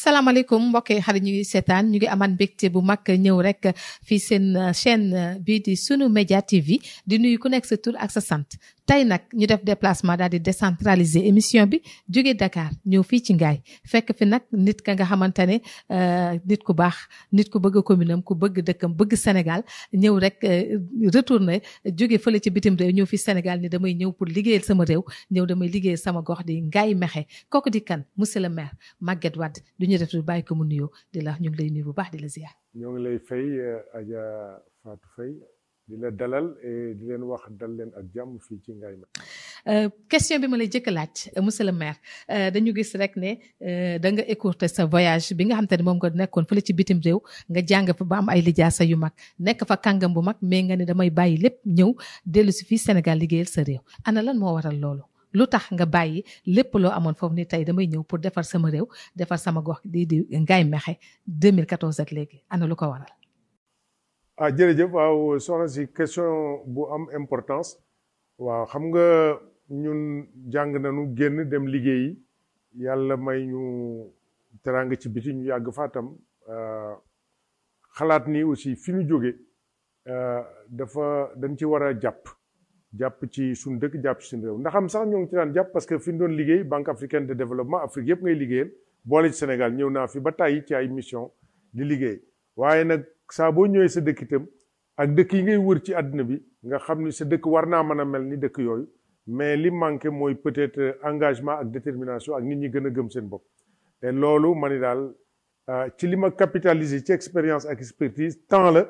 asalaamaaleykum mbokk yi xarit ñuy seetaan ñu ngi amaan mbégte bu mag ñëw rek fii seen chaîne bii di Sunu Média TV di nuyu ku nekk sa tur ak sa sant tey nag ñu def déplacement daal di décentraliser émission bi jóge Dakar ñëw fii ci Ngaye fekk fi nag nit ka nga xamante ne nit ku baax nit ku bëgg commune am ku bëgg dëkkam bëgg Sénégal ñëw rek retourné jóge fële ci bitim réew ñëw fii Sénégal ni damay ñëw pour liggéeyal sama réew ñëw damay liggéeyal sama gox di Ngaye Mékhé kooku di kan monsieur le maire Maguette Wade du ñu def du bàyyi ko mu nuyoo di la ñu ngi lay nuyu bu baax di la ziar. ñoo ngi lay fay Adja Fatou Faye di la dalal et di leen wax dal leen ak jàmm fii ci Ngaye Mékhé. question bi ma lay jëkk laaj monsieur le maire dañu gis rek ne da nga écourter sa voyage bi nga xam te ne moom nga nekkoon fële ci bitim réew nga jàng fa ba am ay lijaasa yu mag nekk fa kàngam bu mag mais nga ne damay bàyyi lépp ñëw dellu si fii Sénégal liggéeyal sa réew ana lan moo waral loolu. lu tax nga bàyyi lépp loo amoon foofu ni tey damay ñëw pour defar sama réew defar sama gox di Ngaye Mékhé 2014 ak léegi ana lu ko waral. Jërëjëf waaw soxna si question bu am importance waaw xam nga ñun jàng nañu génn dem liggéeyi yàlla may ñu teraanga ci biti ñu yàgg faatam xalaat ni aussi fi ñu jóge dañ ci war a jàpp ci suñu dëkk jàpp ci suñu réew ndax am sax ñoo ngi ci daan jàpp parce que fi ñu doon liggéey Banque africaine de développement Afrique yëpp ngay liggéeyal boole ci Sénégal ñëw naa fi ba tàyyi ci ay mission di liggéey waaye nag saa boo ñëwee sa dëkk itam ak dëkk yi ngay wër ci àddina bi nga xam ni sa dëkk war naa mën a mel ni dëkk yooyu mais li manqué mooy peut-être engagement ak détermination ak nit ñi gën a gëm seen bopp te loolu ma ni daal ci li ma capitaliser ci expérience ak expertise temps la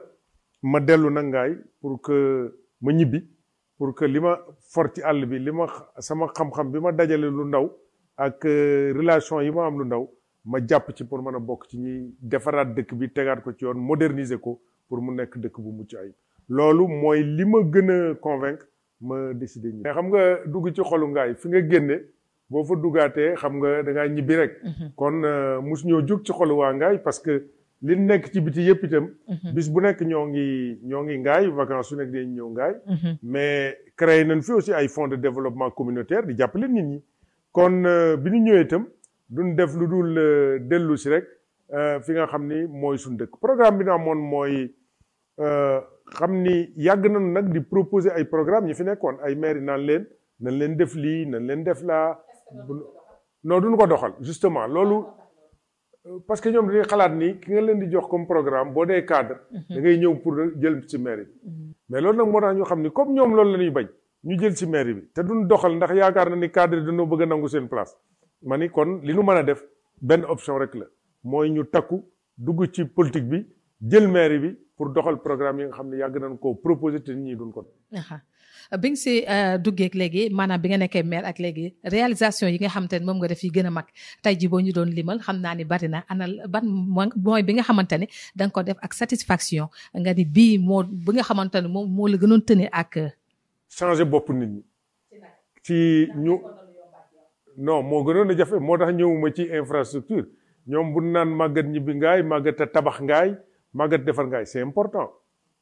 ma dellu na Ngaye pour que ma ñibbi pour que li ma for ci àll bi li ma sama xam-xam bi ma dajale lu ndaw ak relation yi ma am lu ndaw ma jàpp ci pour mën a bokk ci ñuy defaraat dëkk bi tegaat ko ci yoon moderniser ko pour mu nekk dëkk bu mucc ayib loolu mooy li ma gën a convaincre ma décidé ñi mais xam nga dugg ci xolu Ngaye fi nga génne boo fa duggaatee xam nga da ngaa ñibbi rek kon mus ñoo jóg ci xolu waa Ngaye parce que li nekk ci biti yëpp itam bis bu nekk ñoo ngi Ngaye vacances su nekk dañ ñëw Ngaye mais créé nañ fi aussi ay fonds de développement communautaire di jàppale nit ñi kon bi ñu ñëwee itam duñ def lu dul dellu si rek fi nga xam ni mooy suñu dëkk programme bi na amoon mooy xam ni yàgg nañu nag di proposer ay programme ñi fi nekkoon ay maire yi nañ leen def lii nañ leen def laa non duñu ko doxal justement loolu parce que ñoom dañuy xalaat ni ki nga leen di jox comme programme boo dee cadre da ngay ñëw pour jël ci mairie bi mais loolu nag moo tax ñu xam ni comme ñoom loolu la ñuy bañ ñu jël ci mairie bi te duñ doxal ndax yaakaar na ni cadre yi dañoo bëgg a nangu seen place ma ni kon li nu mën a def benn option rek la mooy ñu takku dugg ci politique bi jël mairie bi pour doxal programme yi nga xam ne yàgg nañ koo proposé te nit ñi duñ ko bi nga si duggee ak léegi maanaam bi nga nekkee maire ak léegi réalisation yi nga xamante ne moom nga def yi gën a mag tey ji boo ñu doon limal xam naa ni bari na ana ban mooy bi nga xamante ne da nga ko def ak satisfaction nga ni bii bi nga xamante ne moom moo la gënoon tëne ak changer bopp nit ñi ci ñu non moo gënoon a jafe moo tax ñëwuma ci infrastructure ñoom bu naan màggat ñibbi Ngaye màggat a tabax Ngaye màggat defar Ngaye c'est important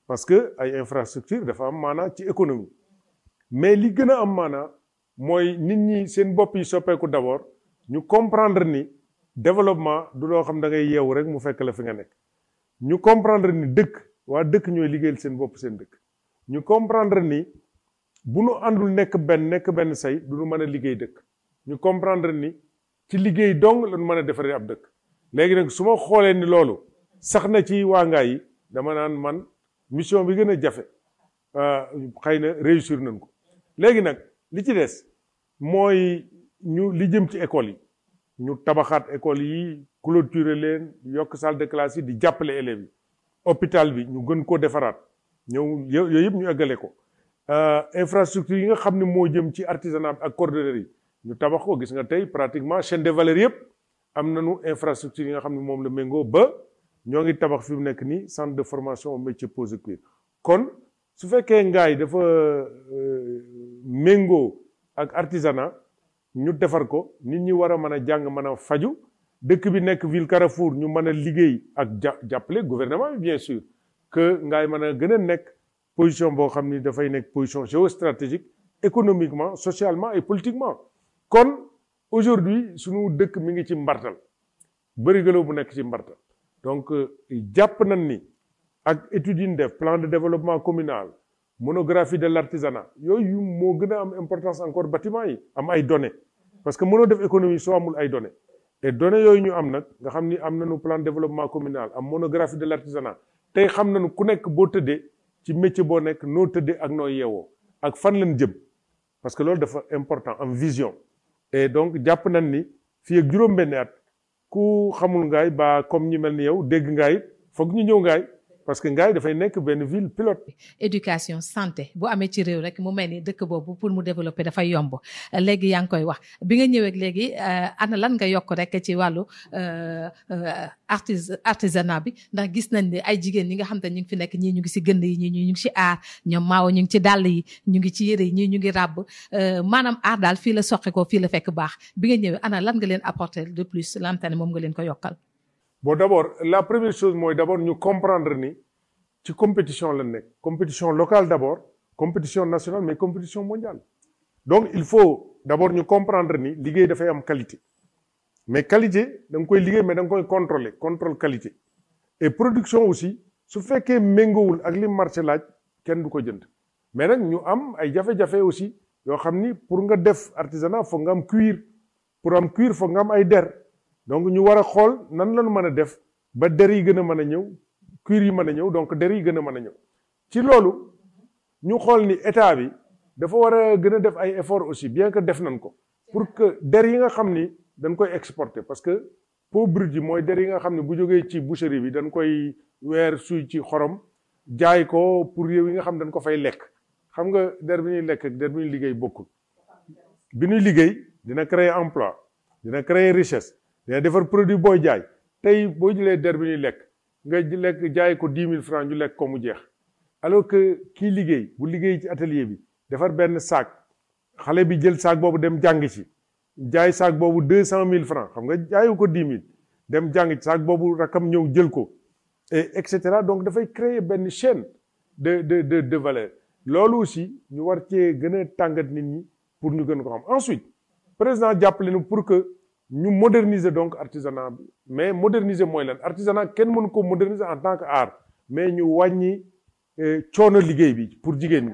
parce que ay infrastructure dafa am maanaa ci économie mais li gën a am maanaa mooy nit ñi seen bopp yi soppeeku d'abord ñu comprendre ni développement du loo xam da ngay yeewu rek mu fekk la fi nga nekk ñu comprendre ni waa dëkk ñooy liggéeyal seen bopp seen dëkk ñu comprendre ni bu nu àndul nekk benn say du nu mën a liggéey dëkk ñu comprendre ni ci liggéey dong la nu mën a defaree ab dëkk léegi nag su ma xoolee ni loolu sax na ci waa Ngaye yi dama naan man mission bi gën a jafe xëy na réussir nañ ko léegi nag li ci des mooy ñu li jëm ci école yi ñu tabaxaat école yi clôturer leen yokk salle de classe yi di jàppale élèves yi hôpital bi ñu gën koo defaraat yooyu yëpp ñu eggale ko infrastructure yi nga xam ne moo jëm ci artisanat ak cordonnerie yi ñu tabax ko gis nga tey pratiquement chaîne de valeur yëpp am nañu infrastructure yi nga xam ne moom la méngoo ba ñoo ngi tabax fi mu nekk nii centre de formation au métier pose cuir kon su fekkee Ngaye dafa méngoo ak artisanat ñu defar ko nit ñi war a mën a jàng mën a faju dëkk bi nekk ville Carrefour ñu mën a liggéey ak jàppale gouvernement bi bien sûr que Ngaye mën a gën a nekk position boo xam ni dafay nekk position géostratégique économiquement socialement et politiquement kon aujourd'hui sunu dëkk mi ngi ci mbartal bërigaloo bu nekk ci mbarta donc jàpp nañ ni ak études yi ñu def plan de développement communal monographie de l'artisanat yooyu moo gën a am importance encore bâtiment yi am ay données parce que mënoo def économie soo amul ay données et données yooyu ñu am nag nga xam ni am nañu plan de développement communal am monographie de l'artisanat tey xam nañu ku nekk boo tëddee ci métier boo nekk noo tëddee ak noo yeewoo ak fan lañ jëm parce que loolu dafa important am vision et donc jàpp nañ ni fii ak juróom-benni at ku xamul Ngaye ba comme ñi mel ni yow dégg Ngaye foog ñu ñëw Ngaye parce que Ngaye dafay nekk benn ville pilote. éducation santé bu amee ci réew rek mu mel ni dëkk boobu pour mu développer dafay yomb léegi yaa ngi koy wax bi nga ñëwee léegi ana lan nga yokk rek ci wàllu artisanat bi ndax gis nañ ne ay jigéen ñi nga xam te ñu ngi fi nekk ñii ñu ngi ci gënd yi ñii ñu ngi ci aar ñoom maawo ñu ngi ci dàll yi ñu ngi ci yére yi ñii ñu ngi ràbb maanaam aar daal fii la soqe ko fii la fekk baax bi nga ñëwee ana lan nga leen apporter de plus la am te ne moom nga leen ko yokkal. Bon, d'abord, la première chose, moi, d'abord, nous comprendre ni, ci compétition la nekk, compétition locale d'abord, compétition nationale, mais compétition mondiale. Donc, il faut d'abord nous comprendre ni, liggéey dafay am qualité. Mais qualité, da nga koy liggéey, mais da nga koy contrôler, contrôle qualité. Et production aussi, su fekkee méngoowul ak li marché laaj, kenn du ko jënd. Mais nag ñu am ay jafe-jafe aussi, yoo xam ni pour nga def artisanat, foog nga am cuir. Pour am cuir, foog nga am ay der. Donc ñu war a xool nan lañu mën a def ba der yi gën a mën a ñëw cuir yi mën a ñëw donc der yi gën a mën a ñëw ci loolu ñu xool ni état bi dafa war a gën a def ay effort aussi bien que def nañ ko pour que der yi nga xam ni dañ koy exporter parce que peau brute yi mooy der yi nga xam ne bu jógee ci boucherie bi dañ koy weer suy ci xorom jaay ko pour yow yi nga xam dañ ko fay lekk xam nga der bi ñuy lekk ak der bi ñuy liggéey bokkul bi ñuy liggéey dina créer emploi dina créer richesse dina defar produit booy jaay tey boo jëlee der bi ñuy lekk nga lekk jaay ko 10 000 francs ñu lekk ko mu jeex alors que kii liggéey bu liggéey ci atelier bi defar benn sac xale bi jël sac boobu dem jàng ci jaay sac boobu 200 000 francs xam nga jaayu ko 10 000 dem jàng ci sac boobu rakam ñëw jël ko et cetera donc dafay créer benn chaîne de valeur loolu aussi ñu war cee gën a tàngat nit ñi pour ñu gën ko xam ensuite président jàppale nu pour que ñu moderniser donc artisanat bi mais moderniser mooy lan artisanat kenn mënu ko moderniser en tant que art mais ñu wàññi coono liggéey bi pour jigéen ñi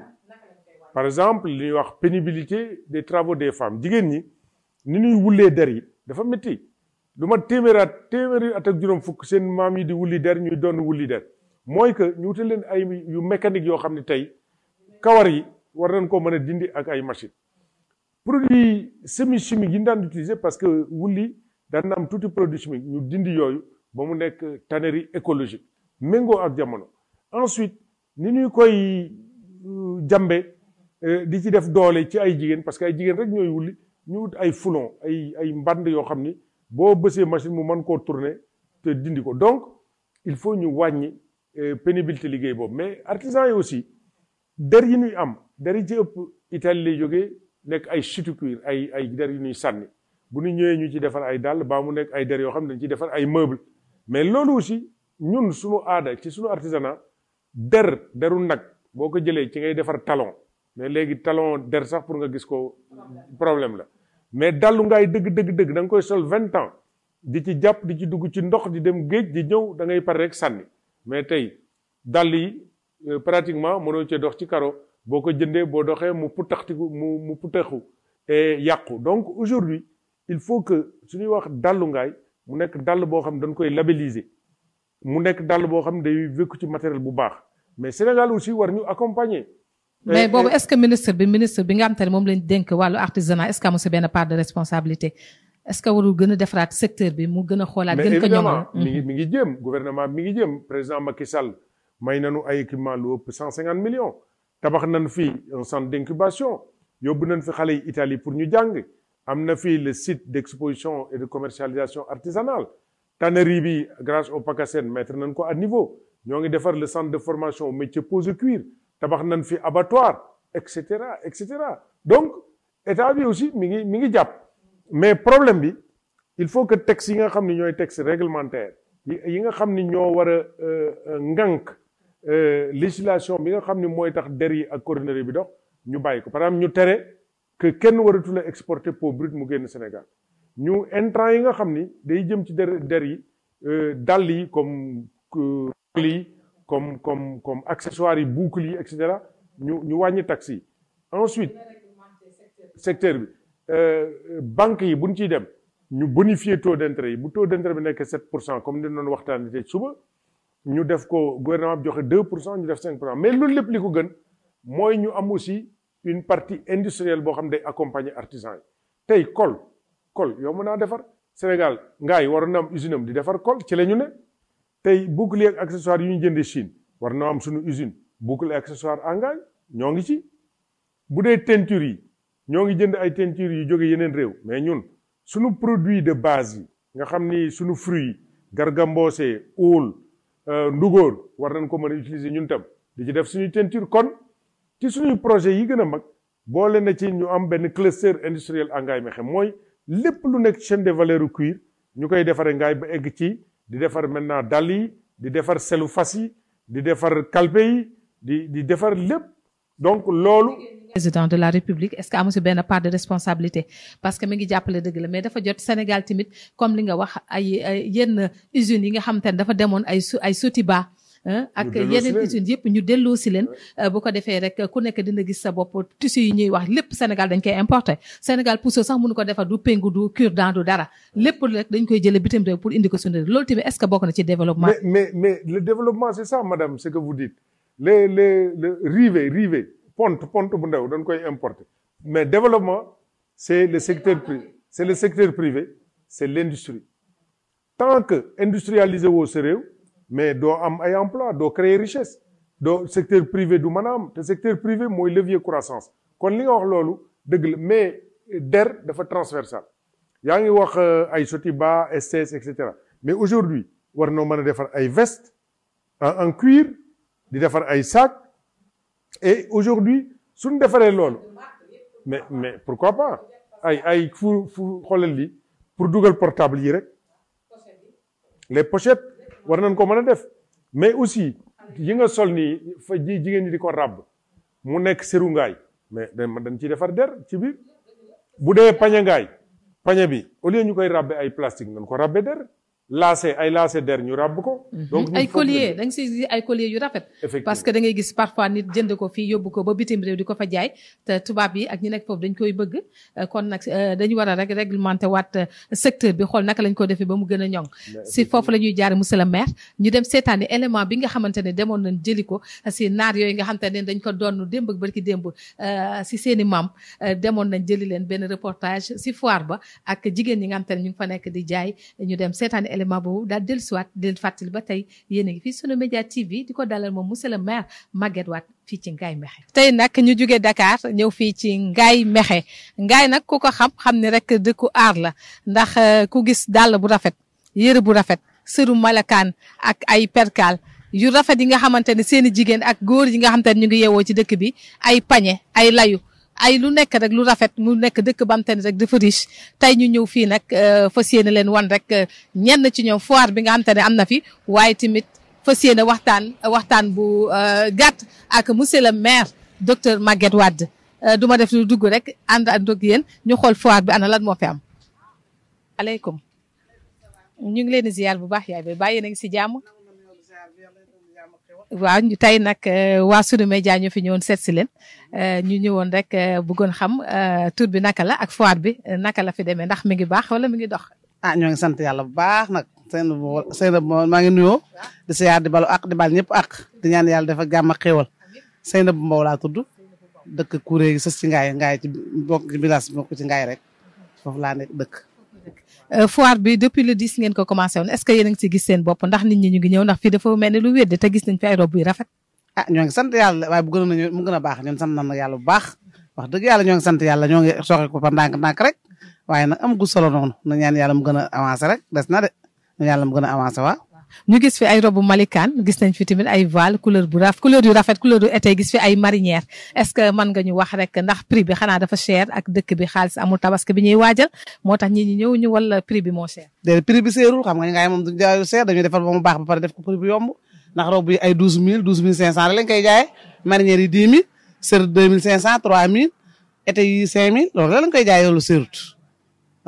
par exemple li ñuy wax pénibilité des travaux des femmes jigéen ñi ni ñuy wullee der yi dafa métti lu ma téeméeri at ak juróom fukk seen maam yi di wulli der ñuy doon wulli der mooy que ñu wutal leen ay yu mécanique yoo xam ne tey kawar yi war nañ ko mën a dindi ak ay machine produit semi chimique yi ñu daan utiliser parce que wulli daan na am tuuti produit chimique ñu dindi yooyu ba mu nekk tannerie écologique méngoo ak jamono ensuite ni ñuy koy jambe di ci def doole ci ay jigéen parce que ay jigéen rek ñooy wulli ñu wut ay foulon ay mband yoo xam ni boo bësee machine mu mën koo tourner te dindi ko donc il faut ñu wàññi pénibilité liggéey boobu mais artisan yi aussi der yi ñuy am der yi ci ëpp Italie lay jógee nekk ay chute cuir ay der yu ñuy sànni bu ñu ñëwee ñu ci defar ay dàll baa mu nekk ay der yoo xam ne dañ ciy defar ay meuble mais loolu aussi ñun suñu aada ci suñu artisanat deru nag boo ko jëlee ci ngay defar talon mais léegi talon der sax pour nga gis ko problème la mais dallu ngaay dëgg da nga koy sol 20 ans di ci jàpp di ci dugg ci ndox di dem géej di ñëw da ngay pare rek sànni mais tey dàll yi pratiquement mënoo cee dox ci karo boo ko jëndee boo doxee mu putaxtiku mu putaxu et yàqu donc aujourd'hui il faut que suñuy wax dallu ngaay mu nekk dàll boo xam ne dañ koy labelliser mu nekk dàll boo xam ne day wékku ci matériel bu baax mais Sénégal aussi war ñu accompagner. mais boobu est-ce que ministre bi nga xam te ne moom lañ dénk wàllu artisanat est-ce que amu si benn part de responsabilité est-ce que warul gën a defaraat secteur bi mu gën a xoolaat. gën ko ñoŋal mais mi ngi jéem gouvernement mi ngi jéem président Macky Sall may nañu ay équipement lu ëpp 150 millions. tabax nañ fi un centre d'incubation yóbbu nañ fi xale yi Italie pour ñu jàng am na fi le site d'exposition et de commercialisation artisanale tannerie bi grâce au PACASEN mettre nañ ko à niveau ñoo ngi defar le centre de formation au métier pose cuir tabax nañ fi abattoir et cetera donc état bi aussi mi ngi jàpp mais problème bi il faut que textes yi nga xam ni ñooy textes réglementaires yi nga xam ni ñoo war a ngànk législation bi nga xam ni mooy tax der yi ak cordonnerie bi dox ñu bàyyi ko par exemple ñu tere que kenn waratul a exporter peau brute mu génn Sénégal ñu intrants yi nga xam ni day jëm ci der yi dàll yi comme yi comme accessoires yi boucle yi et cetera ñu wàññi taxes yi ensuite secteur bi banque yi buñ ciy dem ñu bonifier taux d'intérêt yi bu taux d'intérêt bi nekk 7% comme ni doon waxtaan te suba ñu def ko gouvernement bi joxe 2% ñu def 5% mais loolu lépp li ko gën mooy ñu am aussi une partie industrielle boo xam day accompagner artisans yi tey col yow mën naa defar Sénégal ngaay waroon na am usine am di defar col ci la ñu ne tey bouclier ak accessoires yu ñu jëndee Chine war na am suñu usine bouclier ak accessoire en ngaay ñoo ngi ci bu dee teinture yi ñoo ngi jënd ay teinture yu jóge yeneen réew mais ñun suñu produit de base yi nga xam ni suñu fruit yi gargamboose óol ndugóor war nañ ko mën a utiliser ñun tam di ci def suñuy teinture kon ci suñuy projet yi gën a mag boole na ci ñu am benn cluster industriel à Ngaye Mékhé mooy lépp lu nekk chaîne de valeur u cuir ñu koy defaree ngaay ba egg ci di defar maintenant dàll yi di defar selu fas yi di defar kalpe yi di defar lépp donc loolu président de la République est-ce que amu si benn part de responsabilité parce que mi ngi jàppale dëgg la mais dafa jot Sénégal tamit comme li nga wax ay yenn usines yi nga xam te ne dafa demoon ay Sotiba ak yeneen usines yëpp ñu delloo si leen bu ko defee rek ku nekk dina gis sa bopp tissu yi ñuy wax lépp Sénégal dañ koy importer Sénégal pousse sax mënu ko defar du pengu du cure-dent du dara lépp rek dañ koy jëlee bitim réew pour indi ko suñu loolu tamit est-ce que bokk na ci développement. mais le développement c'est ça madame ce que vous dites le rivet ponte bu ndaw dañ koy importer mais développement c'est le secteur privé c'est l'industrie tant que industrialiser woo sa réew mais doo am ay emploi doo créer richesse doo secteur privé du mën a am te secteur privé mooy levier croissance kon li nga wax loolu dëgg la mais der dafa transversal yaa ngi wax ay Sotiba STS et cetera mais aujourd'hui war noo mën a defar ay veste en cuir di defar ay sac et aujourd'hui suñu defaree loolu mais pourquoi pas ay fu xoolal li pour dugal portable yi rek les pochettes war nañ ko mën a def mais aussi yi nga sol nii fa jigéen ñi di ko ràbb mu nekk seru ngaay mais dañ ciy defar der ci biir bu dee pañe ngaay pañe bi au lieu ñu koy ràbbe ay plastique nañ ko ràbbe der lacé der ñu ràbb ko. donc ay collier da nga si ay collier yu rafet. parce que da ngay gis parfois nit jënd ko fii yóbbu ko ba bitim réew di ko fa jaay te tubaab yi ak ñi nekk foofu dañ koy bëgg kon nag dañu war a rek réglementer waat secteur bi xool naka lañ ko defee ba mu gën a ñoŋ. si foofu la ñuy jaare monsieur le maire ñu dem seetaani élément bi nga xamante ne demoon nañ jëli ko si naar yooyu nga xamante ne dañ ko doon démb ak barki démb si seeni maam demoon nañ jëli leen benn reportage si foire ba ak jigéen ñi nga xamante ne ñu ngi fa nekk di jaay ñu dem seetaani élément boobu daal dellusiwaat di leen fàttali ba tey yéen a ngi fii Sunu Média TV di ko dalal moom monsieur le maire Maguette Wade fii ci Ngaye Mékhé. tey nag ñu jógee Dakar ñëw fii ci Ngaye Mékhé Ngaye nag ku ko xam ne rek dëkku aar la ndax ku gis dàll bu rafet yére bu rafet sëru malakaan ak ay perkaal yu rafet yi nga xamante ne seeni jigéen ak góor yi nga xamante ne ñu ngi yeewoo ci dëkk bi ay pañe ay layu ay lu nekk rek lu rafet mu nekk dëkk ba am te ne rek dafa riche tey ñu ñëw fii nag fas yéene leen wan rek ñenn ci ñoom foire bi nga xam te ne am na fi waaye tamit fas yéene waxtaan bu gàtt ak monsieur le maire docteur Maguette Wade du ma def lu dugg rek ànd ak yéen ñu xool foire bi ana lan moo fi am. aleykum ñu ngi leen di ziar bu baax yaay ba bàyyi na ngi si jàmm. waaw tey nag waa Sunu Média ñu fi ñëwoon seet si leen ñu ñëwoon rek bëggoon xam tur bi naka la ak foire bi naka la fi demee ndax mi ngi baax wala mi ngi dox. ñoo ngi sant yàlla bu baax nag seen maa ngi nuyoo di siyaar di balu ak di bal ñëpp ak di ñaan yàlla dafa jàmm ak xéewal Seynabou Mbow laa tudd dëkk Kouré gi sës ci Ngaye ci bokk ci village bokk ci Ngaye rek foofu laa nekk dëkk. foire bi depuis le 10 ngeen ko commencé woon est-ce que yéen a ngi si gis seen bopp ndax nit ñi ñu ngi ñëw ndax fii dafa mel ni lu wédde te gis nañ fi ay rob yu rafet. ñoo ngi sant yàlla waaye bu gënoon nañu mu gën a baax ñun sant nañ yàlla bu baax wax dëgg yàlla ñoo ngi sant yàlla ñoo ngi soxe ko fa ndànk rek waaye nag am gu solo noonu na ñaan yàlla mu gën a avancé rek des na de na yàlla mu gën a avancé waa ñu gis fi ay robu malikaan gis nañ fi tamit ay voile couleur yu rafet couleur yu été gis fi ay marinière est-ce que mën nga ñu wax rek ndax prix bi xanaa dafa cher ak dëkk bi xaalis amul tabaski bi ñuy waajal moo tax ñi ñëw ñu wala prix bi moo cher. déedéet prix bi seerul xam nga Ngaye moom du jaay cher dañuy defar ba mu baax ba pare def ko prix bi yomb ndax robu yi ay 12000 12500 lañ koy jaayee marinière yi 10000 sër 2500 3000 été yi 5000 loolu la lañ koy jaayee loolu seerut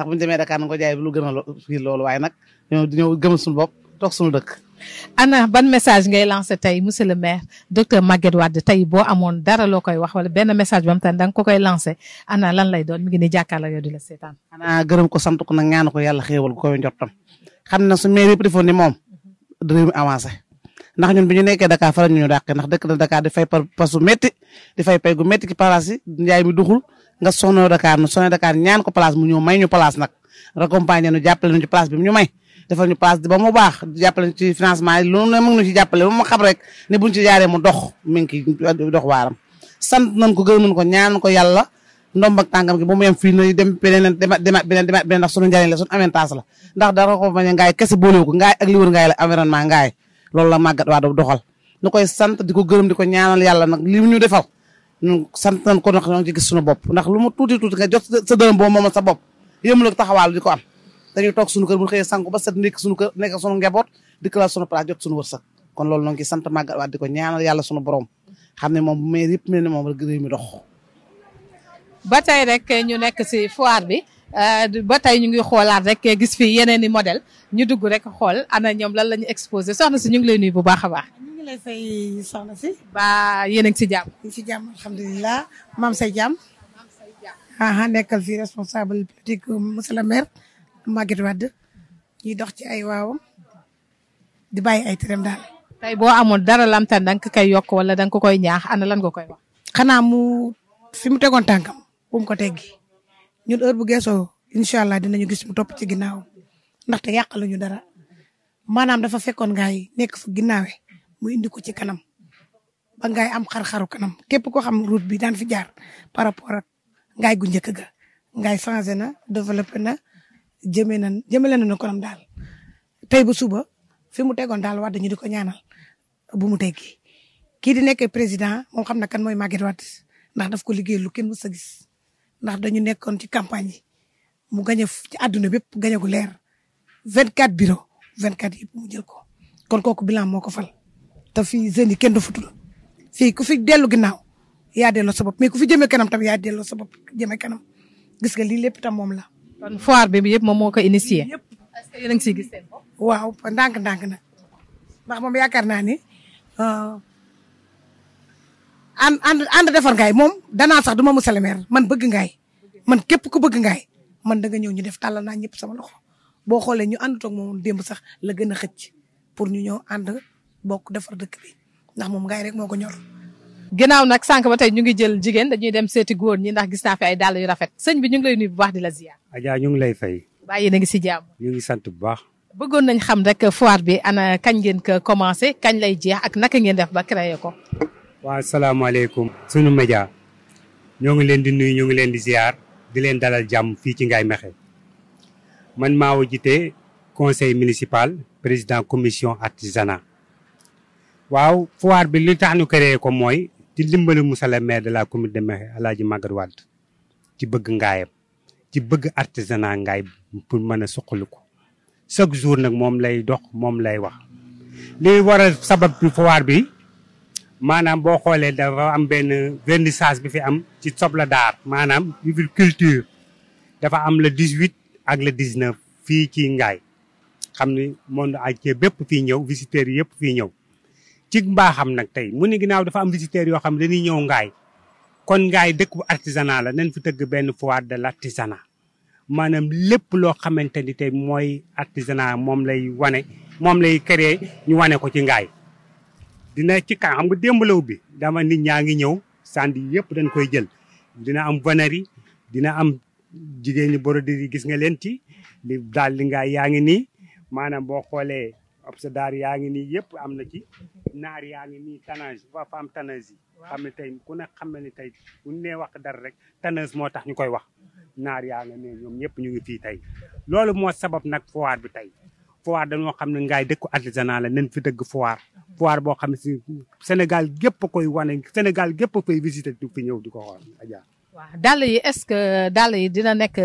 ndax bu ñu demee Dakar na ko jaay lu gën a fii loolu waaye nag ñoo gëm suñu bopp toog suñu dëkk. ana ban message ngay lancé tey monsieur le maire docteur Maguette Wade tey boo amoon dara loo koy wax wala benn message bam tan da nga ko koy lancé ana lan lay doon mi ngi ni jàkkaarloo yow di la seetaan. xanaa gërëm ko sant ko nag ñaan ko yàlla xéewal ko koy njottam xam na su maire yëpp defoon ni moom réew mi avancé ndax ñun bi ñu nekkee Dakar fa la ñu dàqee ndax dëkk na Dakar di fay pasu métti di fay pay gu métti ci place yi njaay mi duxul nga sonoo Dakar nu sonné Dakar ñaan ko place mu ñëw may ñu place nag raccompagner nu jàppale ñu ci place bi mu ñu may defal ñu place ba mu baax jàppale ñu ci financement yi lu ne mu ngi ñu ci jàppale ba mu xam rek ne buñ ci jaaree mu dox mi ngi dox waaram sant nañ ko gërëm nañ ko ñaan ko yàlla ndomb ak tànkam gi ba mu yem fii na dem beneen demaat ndax sunu njariñ la sunu avantage la ndax dara ko bañ a ngaay kese boolewu ko ngaay ak li wër ngaay la environnement ngaay loolu la Maguette Wade doxal ñu koy sant di ko gërëm di ko ñaanal yàlla nag li ñu defal ñu sant nañ ko ndax ñoo ngi ci gis suñu bopp ndax lu mu tuuti tuuti nga jot sa dërëm boobu moomal sa bopp yëmul ak taxawaalu di ko am dañuy toog suñu kër bu xëyee sangu ba set nekk suñu kër nekk suñu njaboot di la suñu place jot suñu wërsëg kon loolu noo ngi sant Maguette Wade di ko ñaanal yàlla suñu borom xam ne moom bu maire yëpp mel ne moom rek réew mi dox. ba tey rek ñu nekk si foire bi ba tey ñu ngi xoolaat rek gis fi yeneen i modèle ñu dugg rek xool ana ñoom lan la ñu exposé soxna si ñu ngi lay nuyu bu baax a baax. ñu ngi lay fay soxna si. ba yéen a ngi si jàmm. ñu ngi si jàmm alhamdulilah maam say jàmm. nekkal fii responsable politique monsieur le maire Maguette Wade ñuy dox ci ay waawam di bàyyi ay terem daal. tey boo amoon dara lamtan da nga ko koy yokk wala da nga ko koy ñaax ana lan nga koy wax. xanaa mu fi mu tegoon tànkam bu mu ko teggi ñun heure bu geesoo incha allah dinañu gis mu topp ci ginnaaw ndaxte yàqaluñu dara maanaam dafa fekkoon ngaay nekk fa ginnaawe mu indi ko ci kanam ba ngaay am xar-xaru kanam képp ko xam route bi daan fi jaar par rapport ak ngaay gu njëkk ga ngaay changé na développé na jëmale na kanam daal tey bu suba fi mu tegoon daal wax dañu di ko ñaanal bu mu teggi kii di nekkee président moom xam na kan mooy Maguette Wade ndax daf ko liggéey lu kenn mës a gis ndax dañu nekkoon ci campagne yi mu gañe ci àdduna bépp gañe gu leer 24 bureau 24 yëpp mu jël ko kon kooku bilan moo ko fal te fii jeunes yi kenn du futul fii ku fi dellu ginnaaw yaa delloo sa bopp mais ku fi jëmee kanam tam yaa delloo sa bopp jëmee kanam gis nga lii lépp tam moom la. kon foire bi yëpp moom moo ko initié. est-ce que yéen a ngi siy gis seen bopp. waaw ndànk-ndànk nag ndax moom yaakaar naa ni ànd defar ngaay moom danaa sax du ma monsieur le maire man bëgg ngaay man képp ku bëgg ngaay man da nga ñëw ñu def tàllal naa ñëpp sama loxo boo xoolee ñu ànd toog moom démb sax la gën a xëcc pour ñu ñëw ànd bokk defar dëkk bi ndax moom ngaay rek moo ko ñor. ginnaaw nag sànq ba tey ñu ngi jël jigéen dañuy dem seeti góor ñi ndax gis naa fi ay dàll yu rafet sëñ bi ñu ngi lay nuyu bu baax di la ziar. Adja ñu ngi lay fay. bàyyi yéen a ngi si jàmm. ñu ngi sant bu baax. bëggoon nañ xam rek foire bi ana kañ ngeen ko commencé kañ lay jeex ak naka ngeen def ba créé ko. waaw salaamaaleykum sunu média ñoo ngi leen di nuyu ñu ngi leen di ziar di leen dalal jàmm fii ci Ngaye Mékhé man maa woo jiite conseil municipal président commission artisanat waaw foire bi li tax ñu créé ko mooy ci dimbali monsieur le maire de la commune de Mékhé Alaaji Maguette Wade ci bëgg ngaayam ci bëgg artisanat ngaay pour mën a suqaliku chaque jour nag moom lay dox moom lay wax li waral sabab bi foire bi maanaam boo xoolee dafa am benn vernissage bi fi am ci Sobla Daar maanaam culture dafa am le 18 ak le 19 fii ci Ngaye xam ni monde entier bépp fii ñëw visiteurs yi yëpp fii ñëw ci mbaaxam nag tey mu ni ginnaaw dafa am visiteurs yoo xam ne dañuy ñëw Ngaye kon Ngaye dëkk bu artisanat la nañ fi tëgg benn foire de l'artisanat maanaam lépp loo xamante ni tey mooy artisanat moom lay wane moom lay créer ñu wane ko ci Ngaye dina ci kan xam nga démb la ubbi dama nit ñaa ngi ñëw sandi yëpp dañ koy jël dina am vannerie dina am jigéen ñi broderie gis nga leen ci li daal li Ngaye yaa ngi nii maanaam boo xoolee obsédar yaa ngi nii yëpp am na ci naar yaa ngi nii tanage fa am tanage yi xam ne tey ku ne xam ne ni tey bu ñu nee wax dara rek tanage moo tax ñu koy wax naar yaa nga ne ñoom ñëpp ñu ngi fii tey loolu moo sabab nag foire bi tey foire dañoo xam ne Ngaye dëkku artisanat la nañ fi dëgg foire boo xam ne si Sénégal gépp koy wane Sénégal gépp koy visiter du fi ñëw di ko xool Adja. waaw dàll yi est-ce que dàll yi dina nekk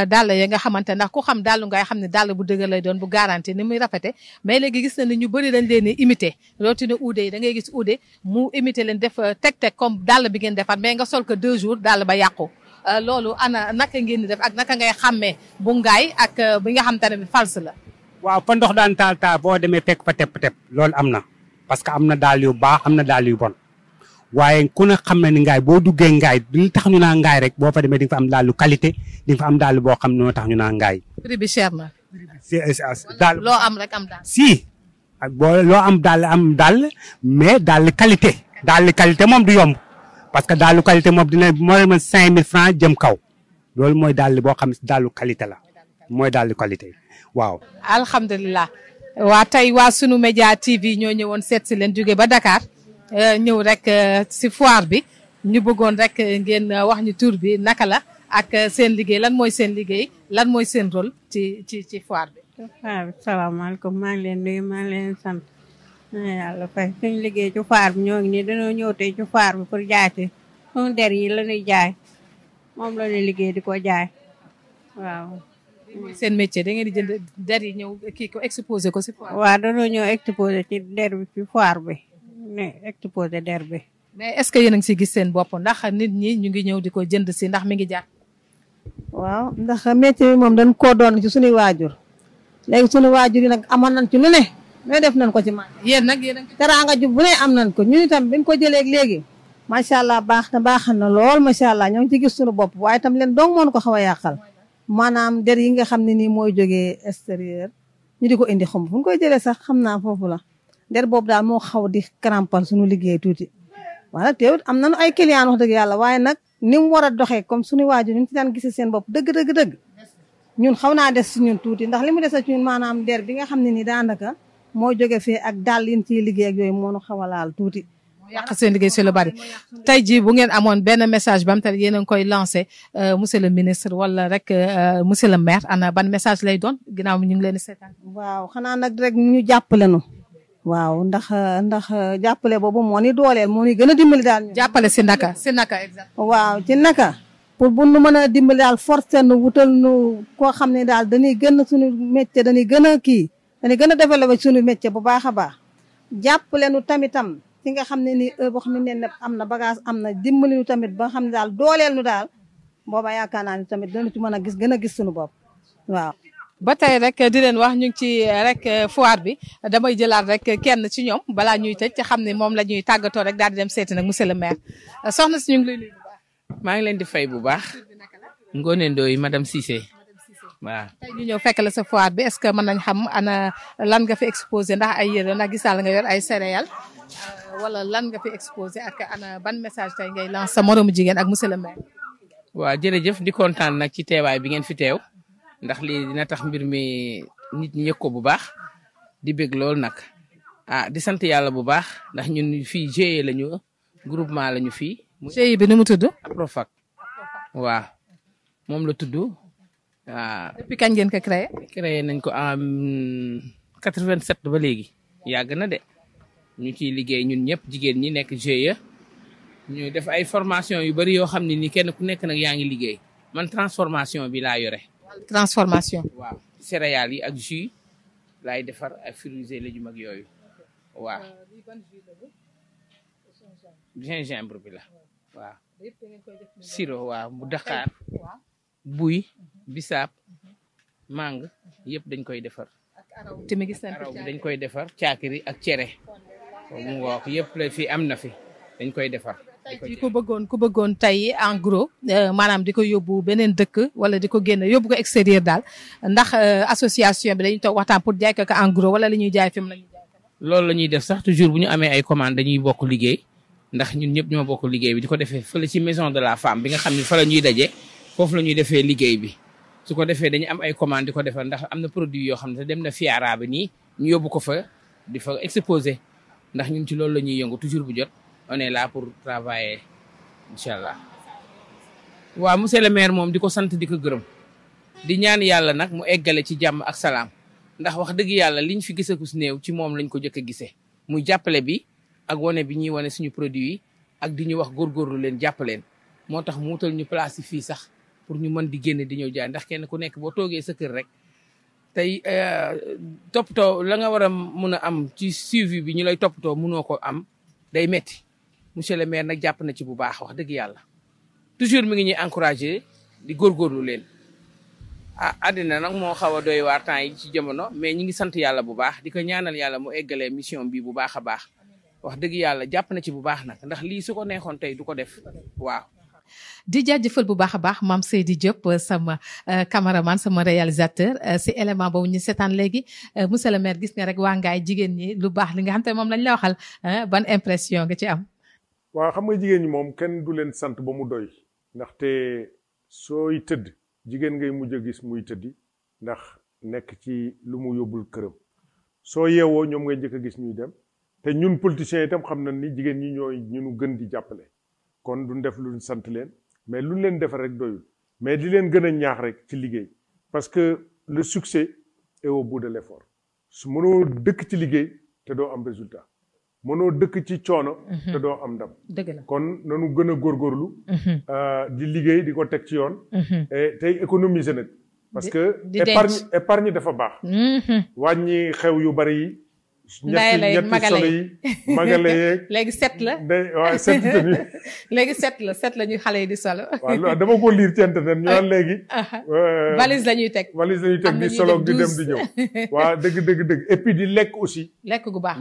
dàll yi nga xamante ndax ku xam dàllu Ngaye xam ne dàll bu dëgër lay doon bu garanti ni muy rafete mais léegi gis na ni ñu bëri dañ leen di imiter rawatina uude yi da ngay gis uude mu imiter leen def teg-teg comme dàll bi ngeen defar mais nga sol ko 2 jours dàll ba yàqu loolu ana naka ngeen di def ak naka ngay xàmmee bu ngaay ak bi nga xam te ne bi false la. waaw fa ndox daan taal boo demee fekk fa tepp loolu am na parce que am na daal yu baax am na daal yu bon waaye ku ne xam na ni ngaay boo duggee ngaay li tax ñu naa ngaay rek boo fa demee di nga fa am daalu qualité di nga fa am daal boo xam ne moo tax ñu naa ngaay. prix bi cher na. daal loo am rek am daal. si ak boo loo am daal mais daal qualité moom du yomb parce que daalu qualité moom dina moo ma 5000 francs jëm kaw loolu mooy daal boo xam ne daalu qualité la mooy daal qualité waaw. alhamdulilah waa tey waa Sunu Média TV ñoo ñëwoon seet si leen jóge ba Dakar ñëw rek si foire bi ñu bëggoon rek ngeen wax ñu tur bi naka la ak seen liggéey lan mooy seen liggéey lan mooy seen rôle ci foire bi. waaw salaamaaleykum maa ngi leen nuyu maa ngi leen sant yàlla fay suñu liggéey ci foire bi ñoo ngi nii dañoo ñëw tey ci foire bi pour jaay ci suñu der yi la ñuy jaay moom la ñuy liggéey di ko jaay waaw. seen métier da ngeen di jënd der yi ñëw kii ko exposé ko si foire. waaw dañoo ñëw exposé ci der bi ci foire bi ne exposé der bi. mais est-ce que yéen a ngi si gis seen bopp ndax nit ñi ñu ngi ñëw di ko jënd si ndax mi ngi jaar. waaw ndax métier bi moom dañ koo doon ci suñuy waajur léegi suñu waajur yi nag amoon nañ ci lu ne ñooy def nañ ko ci man yéen nag yéen a ngi teraanga ju bu ne am nañ ko ñun itam biñ ko jëlee léegi macha allah baax na lool macha allah ñoo ngi ci gis suñu bopp waaye itam leen dong moon ko xaw a yàqal maanaam der yi nga xam ne nii mooy jógee extérieur ñu di ko indi xom fu ñu koy jëlee sax xam naa foofu la der boobu daal moo xaw di crampal suñu liggéey tuuti waaye nag teewut am nañu ay client wax dëgg yàlla waaye nag ni mu war a doxee comme suñu waajur ñu ci daan gisee seen bopp dëgg ñun xaw naa des si ñun tuuti ndax li mu des ci ñun maanaam der bi nga xam ne nii daanaka moo jóge fii ak dàll yin ciy liggéey ak yooyu moo nu xaw a laal tuuti. yàq seen liggéey si lu bari tey jii bu ngeen amoon benn message ba mu te yéen a ngi koy lancé monsieur le ministre wala rek monsieur le maire ana ban message lay doon ginnaaw mi ñu ngi leen di seetaan. waaw xanaa nag rek ñu jàppale nu waaw ndax jàppale boobu moo ni dooleel moo ni gën a dimbali daal. jàppale si naka exact. waaw ci naka. pour bu nu mën a dimbali daal forcé nu wutal nu koo xam ne daal dañuy gën suñu métier dañuy gën a développé suñu métier bu baax a baax jàppale nu tamitam ci nga xam ne nii boo xam ne am na bagage am na dimbali nu tamit ba xam ne daal dooleel nu daal booba yaakaar naa ni tamit dana ci mën a gën a gis suñu bopp waaw. ba tey rek di leen wax ñu ngi ci rek foire bi damay jëlaat rek kenn ci ñoom balaa ñuy tëj te xam ne moom la ñuy tàggatoo rek daal di dem seeti nag monsieur le maire soxna si ñu ngi lay nuyu. maa ngi leen di fay bu baax Ngoné Ndoye madame Cissé waaw. tey ñu ñëw fekk la sa foire bi est-ce que mën nañ xam ana lan nga fi exposé ndax ay yére ndax gisaal nga yor ay céréales wala lan nga fi exposé ak ana ban message tey ngay lancer sa moromu jigéen ak monsieur le maire. waaw jërëjëf di kontaan nag ci teewaay bi ngeen fi teew ndax lii dina tax mbir mi nit ñi yëg ko bu baax di bég lool nag di sant yàlla bu baax ndax ñun fii GIE lañu groupement lañu fii. GIE bi nu mu tudd. Aprofac waaw moom la tudd waaw. depuis kañ ngeen ko créé. créé nañ ko en 87 ba léegi yàgg na de ñu ciy liggéey ñun ñëpp jigéen ñi nekk GIE ñu def ay formation yu bari yoo xam ne ni kenn ku nekk nag yaa ngi liggéey man transformation bi laa yore. transformation. waaw céréales yi ak jus laay defar ak fruits et légumes ak yooyu waaw. gingembre bi la waaw. sirop waaw bu Dakar buy bisaab mang yëpp dañ koy defar. araw bi dañ koy defar caakiri ak cere mu wax yëpp la fi am na fi dañ koy defar. tey ku bëggoon tey en gros maanaam di ko yóbbu beneen dëkk wala di ko génn yóbbu ko extérieur daal ndax association bi dañuy toog waxtaan pour jaay ko en gros wala li ñuy jaay fi mu la ñuy jaay. loolu la ñuy def sax toujours bu ñu amee ay commande dañuy bokk liggéey ndax ñun ñëpp ñoo bokk liggéey bi di ko defee fële ci maison de la femme bi nga xam ne fa la ñuy daje foofu la ñuy defee liggéey bi su ko defee dañu am ay commande di ko defar ndax am na produit yoo xam ne dem na Fiara bi nii ñu yóbbu ko fa di fa exposer ndax ñun ci loolu la ñuy yëngu toujours bu jot on est là pour travailler incha allah. waaw monsieur le maire moom di ko sant di ko gërëm di ñaan yàlla nag mu eggale ci jàmm ak salaam ndax wax dëgg yàlla liñ fi gisakus néew ci moom lañ ko jëkk a gisee muy jàppale bi ak wane bi ñuy wane suñu produit yi ak di ñu wax góorgóorlu leen jàppaleen moo tax mu wutal ñu place yi fii sax pour ñu mën di génne di ñëw jaay ndax kenn ku nekk boo toogee sa kër rek tey toppatoo la nga war a mun a am ci suivi bi ñu lay toppatoo mënoo ko am day metti monsieur le maire nag jàpp na ci bu baax wax dëgg yàlla toujours mi ngi ñuy encouragé di góorgóorlu leen. ah àddina nag moo xaw a doy waar temps yi ci jamono mais ñi ngi sant yàlla bu baax di ko ñaanal yàlla mu eggalee mission bi bu baax a baax wax dëgg yàlla jàpp na ci bu baax nag ndax lii su ko neexoon tey du ko def waaw. di jaajëfal bu baax a baax Mame Seydi Diop sama cameraman sama réalisateur si élément boobu ñu seetaan léegi monsieur le maire gis nga rek waa Ngaye jigéen ñi lu baax li nga xam te moom lañ la waxal ban impression nga ci am. waaw xam nga jigéen ñi moom kenn du leen sant ba mu doy ndaxte sooy tëdd jigéen ngay mujj a gis muy tëddi ndax nekk ci lu mu yóbbul këram soo yeewoo ñoom ngay njëkk a gis ñuy dem te ñun politiciens itam xam nañ ni jigéen ñi ñooy ñu gën di jàppale kon duñ def lu sant leen mais lu leen defal rek doyul mais di leen gën a ñaax rek ci liggéey parce que le succès est au bout de l'effort su mënoo dëkk ci liggéey te doo am résultat mënoo dëkk ci coono te doo am ndam dëgg la kon nanu gën a góorgóorlu di liggéey di ko teg ci yoon tey économiser nag parce que épargne dafa baax wàññi xew yu bari yi ñetti solo yi magale yeeg léegi set la waaw set tenue léegi set la ñuy xale yi di solo waaw dama ko lire ci internet ñu naan léegi valise la ñuy teg di solo di dem di ñëw waaw dëgg et puis di lekk aussi lekk gu baax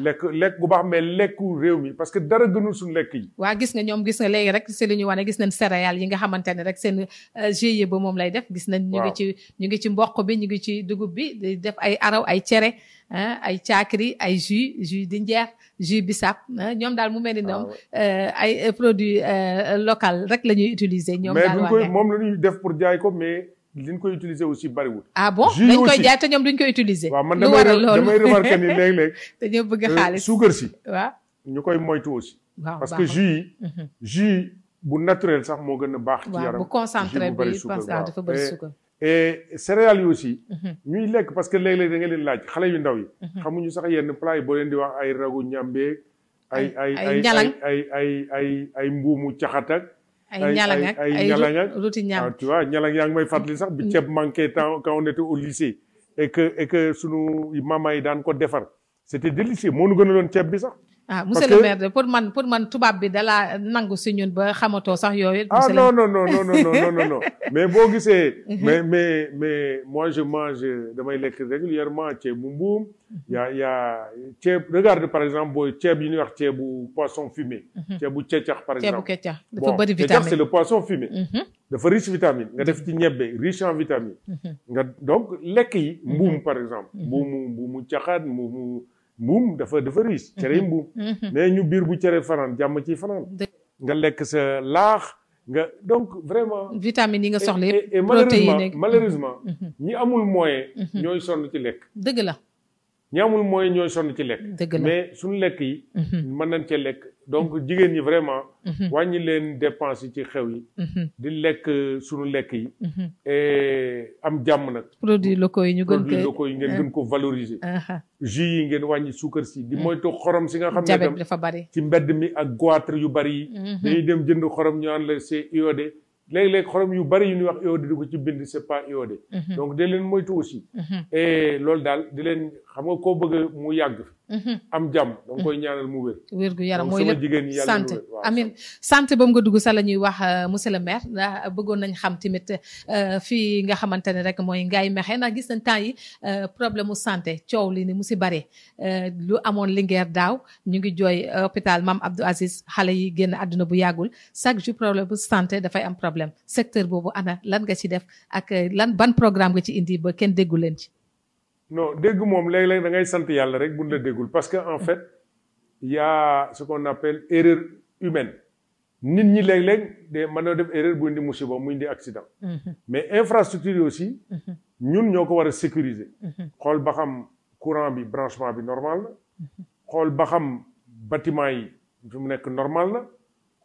mais lekku réew mi parce que dara gënul suñu lekk yi waaw gis nga ñoom gis nga léegi rek si li ñu wane gis nañ céréales yi nga xamante ne rek seen GIE ba moom lay def gis nañ ñu ngi ci mboq bi ñu ngi ci dugub bi di def ay araw ay cere ay caakiri ay jus di njeex jus bisaab ñoom daal mu mel ni ñoom ay produits local rek la ñuy utiliser ñoom daal mais moom la ñuy def pour jaay ko mais liñ koy utiliser aussi bariwul ah bon dañ koy jaay te ñoom duñ koy utiliser waaw man damay remarquer ni léeg-léeg dañoo bëgg xaalis suukar si waaw ñu koy moytu aussi waaw parce que jus bu naturel sax moo gën a baax ci yaram bu concentré bi parce que dafa bëri suukar et céréales yi aussi ñuy lekk parce que léeg-léeg da nga leen laaj xale yu ndaw yi xamuñu sax yenn plat yi boo leen di wax ay ragu ñambeeg ay mbuumu caxatak ay ñalang ak ruti ñam tu vois ñalang yaa ngi may fàttali sax bi ceeb manqué temps quand on était au lycée et que sunu mama yi daan ko defar c'était délicieux moo nu gënaloon ceeb bi sax ah monsieur le maire de pour man tubaab bi dalaa nangu si ñun ba xamatoo sax yooyu. non mais boo gisee. mais moi je mange damay lekk régulièrement ceeb bu mbuum. y a ceeb regarde par exemple booy ceeb yi ñuy wax ceebu poisson fumé. ceeb bu keccax par exemple. ceebu keccax dafa bëri vitamine keccax c'est le poisson fumé. dafa riche vitamine nga def ci ñebbe riche en vitamine. nga donc lekk yi. mbuum par exemple. mbuumu caxaat mbuum dafa riche cere yi mbuum mais ñu biir bu cere fanaan jàmm ci fanaan nga lekk sa laax nga donc vraiment vitamines yi nga soxla yëpp et malheureusement ñi amul moyen ñooy sonn ci lekk dëgg la ñi amul moyen ñooy sonn ci lekk dëgg la mais suñu lekk yi mën nañ cee lekk donc jigéen ñi vraiment wàññi leen dépense yi ci xew yi di lekk suñu lekk yi et am jàmm nag produits locaux yi ngeen gën ko valoriser jus yi ngeen wàññi suukar si di moytu xorom si nga xam ne tam dafa bari ci mbedd mi ak goitre yu bari yi dañuy dem jënd xorom ñu naan la c'est iodé léeg-léeg xorom yu bari yu ñuy wax iodé di ko ci bind c'est pas iodé donc di leen moytu aussi et loolu daal di leen xam nga koo bëgg mu yàgg am jàmm danga koy ñaanal mu wér gu yaram mooy lépp jigéen ñi santé amin santé boobu nga dugg sax la ñuy wax monsieur le maire ndax bëggoon nañ xam tamit fii nga xamante ne rek mooy Ngaye Mékhé ndax gis nañ temps yi problème mu santé coow li ni mu si bare lu amoon Linguère daaw ñu ngi jooy hôpital Mame Abdou Aziz xale yi génn àdduna bu yàggul chaque jour problème bu santé dafay am problème secteur boobu ana lan nga ci def ak ban programme nga ci indi ba kenn déggu leen ci non dégg moom léeg-léeg da ngay sant yàlla rek buñ la déggul parce que en fait il y a ce qu'on appelle erreur humaine nit ñi léeg-léeg de mën na def erreur bu indi musiba mu indi accident mais infrastructure yi aussi ñun ñoo ko war a sécuriser xool ba xam courant bi branchement bi normal na xool ba xam bâtiment yi fi mu nekk normal na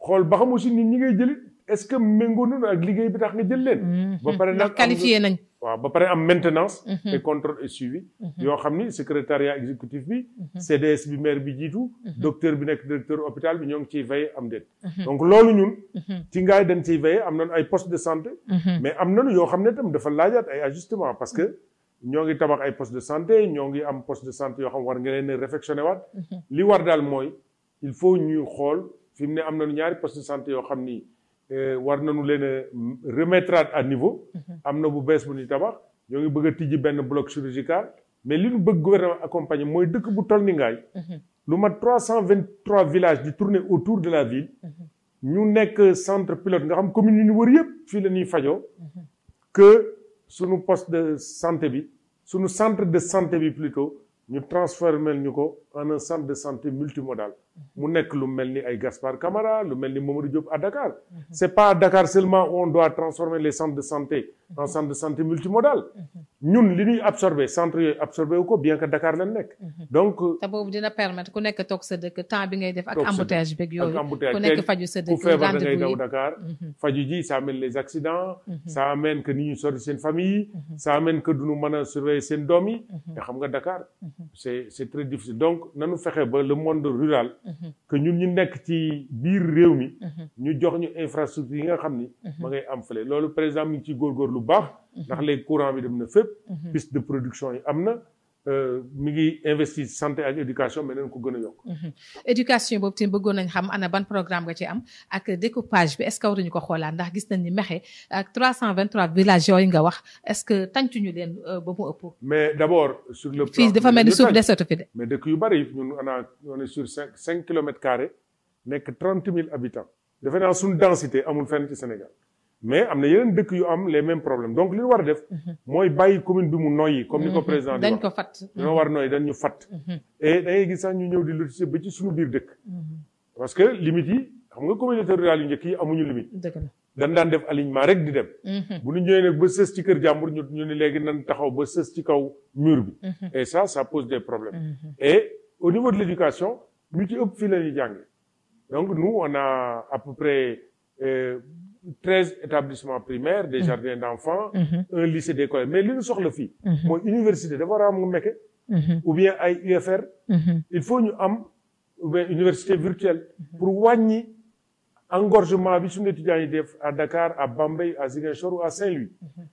xool ba xam aussi nit ñi ngay jëli est-ce que méngoo na ak liggéey bi tax nga jël leen ba pare nag qualifié nañ waaw ba pare am maintenance et contrôle et suivi yoo xam ni secrétariat exécutif bi CDS bi maire bi jiitu docteur bi nekk directeur hôpital bi ñoo ngi ciy veiller am déet donc loolu ñun ci Ngaye dañ ciy veiller am nañu ay poste de santé mais am nañu yoo xam ne tam dafa laajaat ay ajustement parce que ñoo ngi tabax ay poste de santé ñoo ngi am poste de santé yoo xam war nga leen réfectionné waat li war daal mooy il faut ñuy xool fi mu ne am nañu ñaari poste de santé yoo xam ni war nañu leen a remettre à niveau. am na bu bees bu ñuy tabax ñoo ngi bëgg a tijji benn bloc chirurgical mais li ñu bëgg gouvernement accompagner mooy dëkk bu toll ni Ngaye lu mat 323 villages di tourner autour de la ville ñu nekk centre pilote nga xam commune yi ñu wër yëpp fii la ñuy fajoo que sunu poste de santé bi sunu centre de santé bi plutôt ñu transformer ñu ko en un centre de santé multimodal mu nekk lu mel ni ay Gaspard Camara lu mel ni Mamadou Diop à Dakar c'est pas à Dakar seulement où on doit transformer les centres de santé en centre de santé multimodal ñun li ñuy absorber centre yooyu absorber wu ko bien que Dakar lañ nekk donc te boobu dina permettre ku nekk toog sa dëkk temps bi ngay def ak embouteillage beeg yooyu embouteillage ku nekk faju sa dëkk ku feebar da ngay daw Dakar faju ji ça amène les accidents ça amène que ni ñu sori seen famille ça amène que duñu mën a surveiller seen doom yi te xam nga Dakar c'est très difficile donc nanu fexe ba le monde rural que ñun ñu nekk ci biir réew mi ñu jox ñu infrastructure yi nga xam ni ma ngay am fële loolu par exemple mi ngi ciy góorgóor lu baax ndax léegi courant bi dem na fépp piste de production yi am na mi ngi investir santé ak éducation mais nañ ko gën a yokk éducation boobu tamit bëggoon nañ xam ana ban programme nga ci am ak découpage bi est-ce que waruñu ko xoolaat ndax gis nañ ni Mekhe ak 323 villages yooyu nga wax est-ce que tàncuñu leen ba mu ëpp mais d'abord sur le plan fii dafa mel ni suuf desatu fi de mais dëkk yu bari ñun on est sur 5 kilomètres carrés nekk 30 000 habitants defe naa suñu densité amul fenn ci Sénégal mais am na yeneen dëkk yu am les mêmes problèmes donc li ñu war a def mooy bàyyi commune bi mu noyyi comme ni ko président di wax dañ ko fat dañoo war noyyi dañ ñu fat et da ngay gis sax ñu ñëw di lotissé ba ci suñu biir dëkk parce que limites yi xam nga communauté rurale yu njëkk yi amuñu limite dañ daan def alignement rek di dem bu ñu ñëwee nag ba sës ci kër jàmbur ñu ni léegi nan taxaw ba sës ci kaw mur bi et ça pose des problèmes et au niveau de l'éducation ñu ci ëpp fii la ñuy jànge donc nous on a à peu près 13 établissements primaires, des jardins d'enfants, un lycée d'école. Mais li ñu soxla fii mooy université dafa war a am mu Mekhe ou bien ay UFR il faut ñu am ou bien université virtuelle pour wàññi engorgement bi suñu étudiants yi def à Dakar, à Bambey, à Ziguinchor ou à Saint-Louis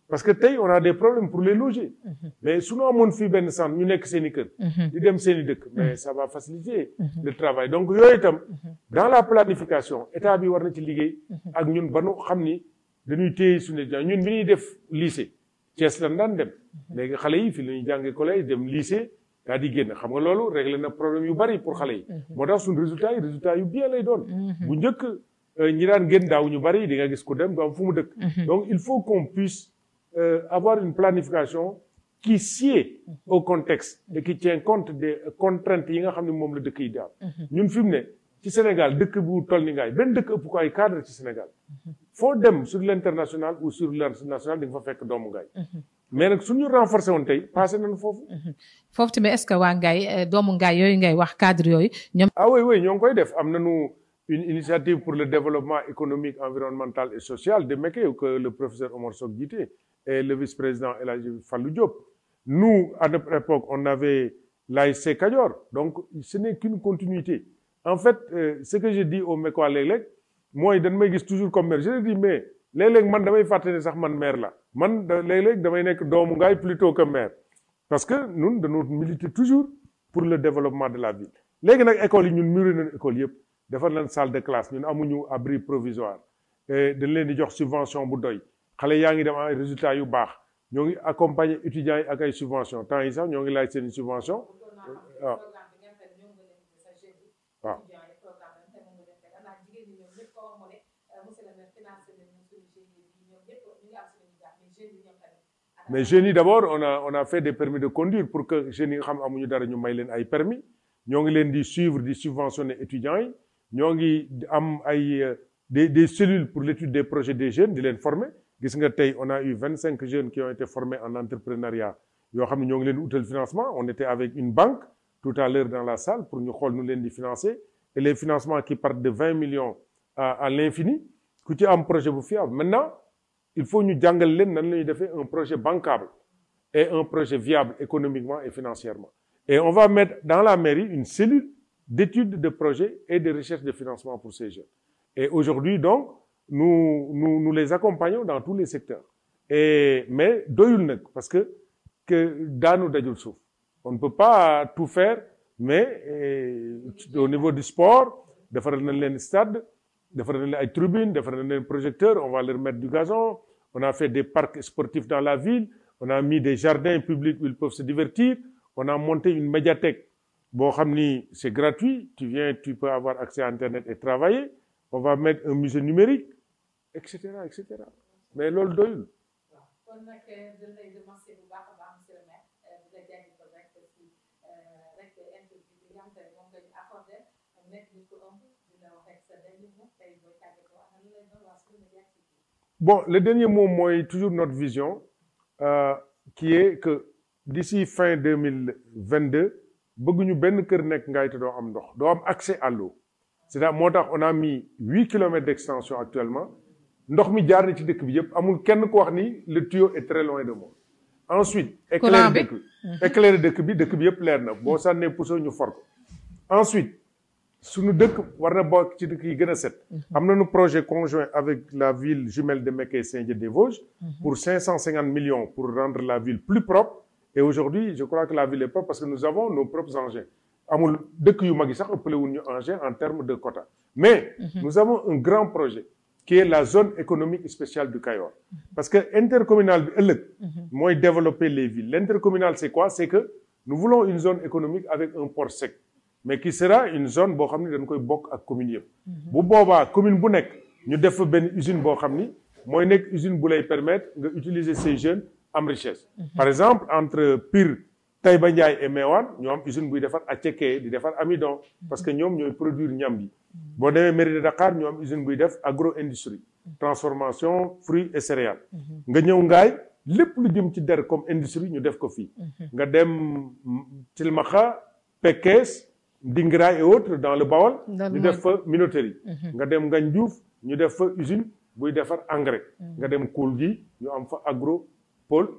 parce que tey on a des problèmes pour les loger mais suñu amoon fii benn centre ñu nekk seen i kër di dem seen i dëkk mais ça va faciliter le travail donc yooyu itam dans la planification état bi war na ci liggéey ak ñun ba nu xam ni dañuy téye suñu étudiants ñun bi ñuy def lycée Thiès lan daan dem léegi xale yi fii la ñuy jàngee collège dem lycée daa di génn xam nga loolu réglé na problème yu bari pour xale yi moo tax suñu résultat yu bien lay doon bu njëkk ñi daan génn daaw ñu bari di nga gis ku dem du am fu mu dëkk donc il faut qu'on puisse avoir une planification qui sied au contexte et qui tient compte des contraintes yi nga xam ne moom la dëkk yi daal ñun fi mu ne ci Sénégal dëkk bu toll ni Ngaye benn dëkk ëpp ko ay cadre ci Sénégal foo dem sur l'international ou sur l'international di nga fa fekk doomu Ngaye mais nag suñu renforcé woon tey passé nañu foofu foofu tamit est-ce que waa Ngaye doomu Ngaye yooyu ngay wax cadre yooyu ñoom oui ñoo ngi koy def am nañu une initiative pour le développement économique, environnemental et social de Mekhe que le professeur Omar Sock jiite et le vice-président El Hadji Fallou Diop. Nous, à notre époque, on avait l'ASC Kadior, donc ce n'est qu'une continuité. En fait, ce que je dis aux Mekhois léeg-léeg mooy dañ may gis toujours comme maire je leur dis mais léeg-léeg man damay fàtte ne sax man maire la man léeg-léeg damay nekk doomu Ngaye plutôt que maire parce que ñun dañoo militer toujours pour le développement de la ville. léegi nag école yi ñun muré nañu école yëpp. defar leen salle de classe ñun amuñu abri provisoire dañ leen di jox subvention bu doy xale yaa ngi dem ay résultats yu baax ñoo ngi accompagner étudiants yi ak ay subvention temps yi sax ñoo ngi laaj seen subvention waaw waaw mais jeunes yi d'abord on a fait des permis de conduire pour que jeunes yi nga xam amuñu dara ñu may leen ay permis ñoo ngi leen di suivre di subventionner étudiants yi ñoo ngi am ay des cellules pour l'étude des projets des jeunes di leen former gis nga tey on a eu 25 jeunes qui ont été formés en entrepreneuriat yoo xam ne ñoo ngi leen di utal financement on était avec une banque tout à l'heure dans la salle pour ñu xool nu leen di financer et les financements qui partent de 20 millions à l'infini ku ci am projet bu fiable maintenant il faut ñu jàngal leen nan la ñuy defee un projet bancable et un projet viable économiquement et financièrement et on va mettre dans la mairie une cellule d'études de projets et de recherche de financement pour ces jeunes. Et aujourd'hui, donc, nous les accompagnons dans tous les secteurs. Mais doyul nag parce que daanu dajul suuf. On ne peut pas tout faire, mais au niveau du sport, defaral nañ leen stade, defar nañ leen ay tribunes, defar nañ leen projecteurs, on va leur mettre du gazon. On a fait des parcs sportifs dans la ville. On a mis des jardins publics où ils peuvent se divertir. On a monté une médiathèque. Bon, c'est gratuit. Tu viens, tu peux avoir accès à Internet et travailler. On va mettre un musée numérique, etc., etc. Mais l'ol doyul. Bon, le dernier mot, moi, toujours notre vision, qui est que d'ici fin 2022, bëgguñu benn kër nekk ngay te doo am ndox doo am accès à l'eau c'est-à-dire moo tax on a mis 8 kilomètres d'extension actuellement ndox mi jaar na ci dëkk bi yëpp amul kenn ko wax ni le tuyau est très loin de moi. Ensuite éclairer dëkk bi yëpp leer na boo sànnee puso ñu for ko. Ensuite suñu dëkk war na bokk ci dëkk yi gën a set. am nañu projet conjoint avec la ville jumelle de Mékhé Saint-Dié-des-Vosges pour 550 millions pour rendre la ville plus propre. Et aujourd'hui, je crois que la ville est propre parce que nous avons nos propres engins. Amul dëkk yu mag yi sax ëppale wuñ ñu engins en termes de quota. Mais nous avons un grand projet qui est la zone économique spéciale du Cayor. Parce que intercommunal bi ëllëg mooy développer les villes. L'intercommunal c'est quoi? C'est que nous voulons une zone économique avec un port sec, mais qui sera une zone boo xam ni dañ koy bokk ak commune yëpp. Bu boobaa commune bu nekk ñu def fa benn usine boo xam ni mooy nekk usine bu lay permettre nga utiliser ces jeunes am richesse. Par exemple, entre Pire, Taïba Ndiaye et Mewane, nous avons une usine qui fait attiéké, qui fait amidon, parce que nous avons produire ñambi. Bon, dans mairie de Dakar, nous avons une usine qui fait agro-industrie, transformation, fruits et céréales. Nga ñëw ngaay lépp lu jëm ci der comme industrie ñu def ko fii. Nga dem Tilmaxa, Pekes, Dingra et autres dans le Bawol, ñu def fa minoterie. Nga dem Ngagne Diouf, ñu def fa usine buy defar engrais. Nga dem Koul gi, ñu am fa agro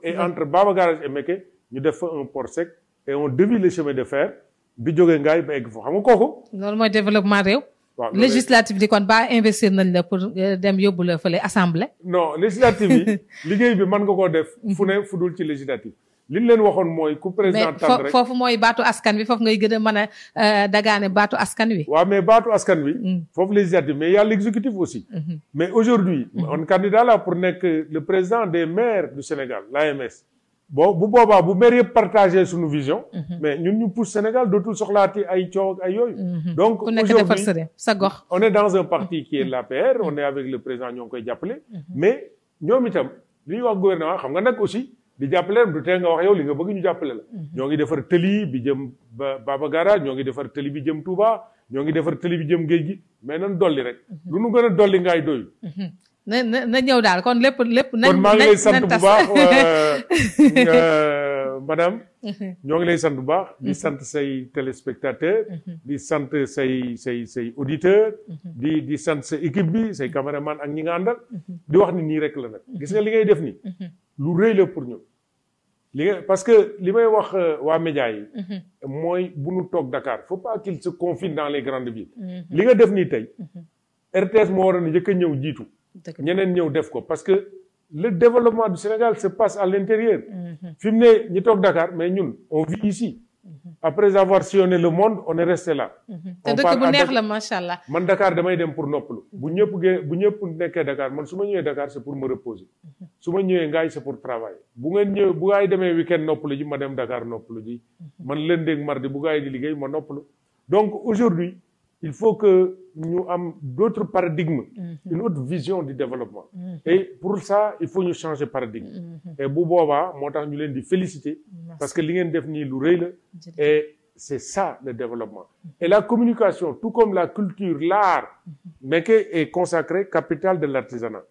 et entre Baba Garage et Mékhé ñu def fa un port sec et on dévie le chemin de fer bi jógee ngaay ba egg foofu xam nga kooku. loolu mooy développement réew. waaw législative di kon ba investir nañ la pour dem yóbbu la fële assemblée. non législative yi liggéey bi mën nga koo def fu ne fu dul ci législative li ñu leen waxoon mooy ku président tànn rek mais foofu mooy baatu askan wi foofu ngay gën a mën a dagaane baatu askan wi. waaw mais baatu askan wi. foofu législative mais il y a l'exécutif aussi. Mais aujourd'hui on candidat là pour nekk le président des maires du Sénégal l'AMS. Bon bu boobaa bu maire yëpp partagé suñu vision. mais ñun ñu pousse Sénégal dootul soxlaati ay coow ak ay yooyu. donc aujourd'hui sa gox. On est dans un parti qui est l'APR on est avec le président ñoo ngi koy jàppale. mais ñoom itam li ñuy wax gouvernement xam nga nag aussi. di jàppale du tee nga wax yow li nga bëgg ñu jàppale la. ñoo ngi defar tëli bi jëm Baba Garage ñoo ngi defar tëli bi jëm Touba ñoo ngi defar tëli bi jëm géej gi mais nan dolli rek. lu nu gën a dolli ngaay doyul. na ñëw daal kon lépp. kon maa ngi lay sant bu baax madame. ñoo ngi lay sant bu baax. di sant say téléspectateurs. di sant say auditeurs. di sant sa équipe bi say caméraman ak ñi nga àndal. di wax ni nii rek la nag. gis nga li ngay def nii. lu rëy la pour ñun parce que li may wax waa média yi mooy bu ñu toog Dakar faut pas qu'il se confine dans les grandes villes li nga def nii tey RTS moo waroon njëkk a ñëw jiitu ñeneen ñëw def ko parce que le développement du Sénégal se passe à l'intérieur fi mu ne ñi toog Dakar mais ñun on vit ici après avoir sillonné le monde on est resté là. te dëkk bu neex la macha allah. man Dakar damay dem pour noppalu bu ñëpp nekkee Dakar man su ma ñëwee Dakar c'est pour me reposer su ma ñëwee ngaay c'est pour travailler bu ngeen ñëwee bu gaay demee week-end noppalu ji ma dem Dakar noppalu ji man lundi ak mardi bu gaay di liggéey ma noppalu donc aujourd'hui il faut que ñu am d'autres paradigmes une autre vision du développement et pour ça il faut ñu changer paradigme et bu boobaa moo tax ñu leen di féliciter parce que li ngeen def nii lu rëy la et c'est ça le développement et la communication tout comme la culture l'art Mékhé est consacré capitale de l'artisanat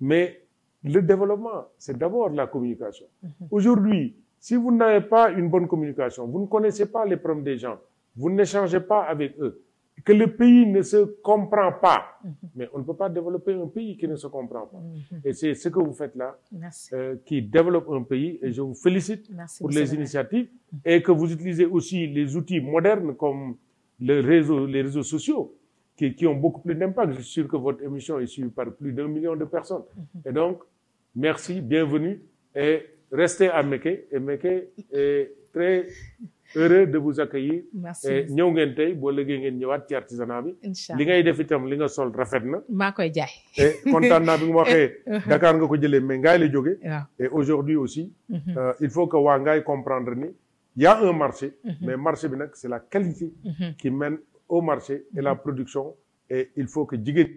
mais le développement c'est d'abord la communication aujourd'hui si vous n'avez pas une bonne communication vous ne connaissez pas les problèmes des gens vous n'échangez pas avec eux que le pays ne se comprend pas. Mais on ne peut pas développer un pays qui ne se comprend pas. Et c'est ce que vous faites là, qui développe un pays. Et je vous félicite pour les initiatives et que vous utilisez aussi les outils modernes comme les réseaux sociaux qui ont beaucoup plus d'impact. Je suis sûr que votre émission est suivie par plus d'1 million de personnes. Et donc, merci, bienvenue et restez à Mékhé. Et Mékhé est très heureux de vous accueillir. merci ñëw ngeen tey boo léegi ngeen ñëwaat ci artisanat bi. incha allah li ngay def itam li nga sol rafet na. maa koy jaay. et kontaan naa bi nga ma waxee Dakar nga ko jëlee mais Ngaye la jóge. waaw et aujourd'hui aussi. il faut que waa Ngaye comprendre ni y a un marché. mais marché bi nag c'est la qualité. qui mène au marché et la production et il faut que jigéen.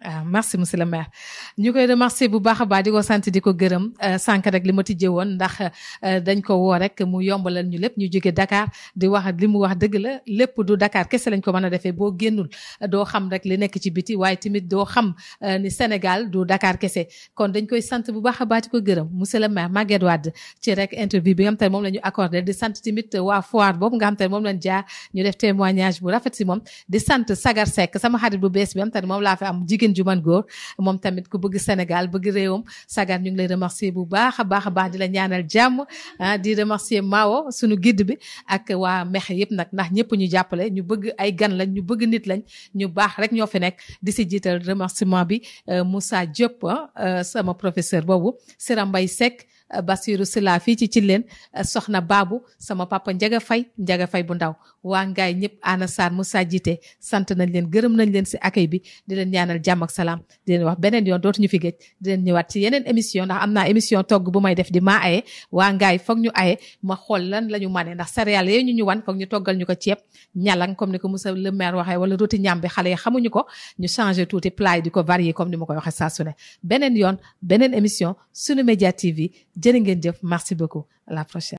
ah merci monsieur le maire ñu koy remercier bu baax a baax di ko sant di ko gërëm sànq rek li ma tijjee woon ndax dañ ko woo rek mu yombalal ñu lépp ñu jóge Dakar di wax li mu wax dëgg la lépp du Dakar kese lañ ko mën a defee boo génnul doo xam rek li nekk ci biti waaye tamit doo xam ni Sénégal du Dakar kese kon dañ koy sant bu baax a baax di ko gërëm monsieur le maire Maguette Wade ci rek interview bi nga xam te ne moom la ñu accordé di sant tamit waa foire boobu nga xam te ne moom lañ jaar ñu def témoignage bu rafet si moom di sant Sagar Seck sama xarit bu bees bi nga xam te ne moom laa fi am jigéen ju man góor moom tamit ku bëgg Sénégal bëgg réewam Sagar ñu ngi lay remercier bu baax a baax di la ñaanal jàmm di remercier Mao suñu guide bi ak waa Mexe yëpp nag ndax ñëpp ñu jàppale ñu bëgg ay gan lañ ñu bëgg nit lañ ñu baax rek ñoo fi nekk di si jiital remerciement bi Moussa Diop sama professeur boobu Sira Mbaye Seck Bassirou Sila fii ci leen soxna Babou sama papa Njaga Fay bu ndaw waa Ngaye ñëpp Ana Sarr Moussa Jité sant nañ leen gërëm nañ leen si accueil bi di leen ñaanal jàmm ak salaam di leen wax beneen yoon dootuñu fi géej di leen ñëwaat ci yeneen émission ndax am naa émission togg bu may def di maa aye waa Ngaye foog ñu aye ma xool lan la ñu mane ndax céréales yooyu ñu wan foog ñu toggal ñu ko ceeb ñalang comme ni ko monsieur le maire waxee wala roti ñambi xale yi xamuñu ko ñu changé tuuti plat yi di ko varier comme ni ma koy waxee saa su ne beneen yoon beneen émission Sunu Média TV jërë ngeen jëf merci beaucoup à la prochaine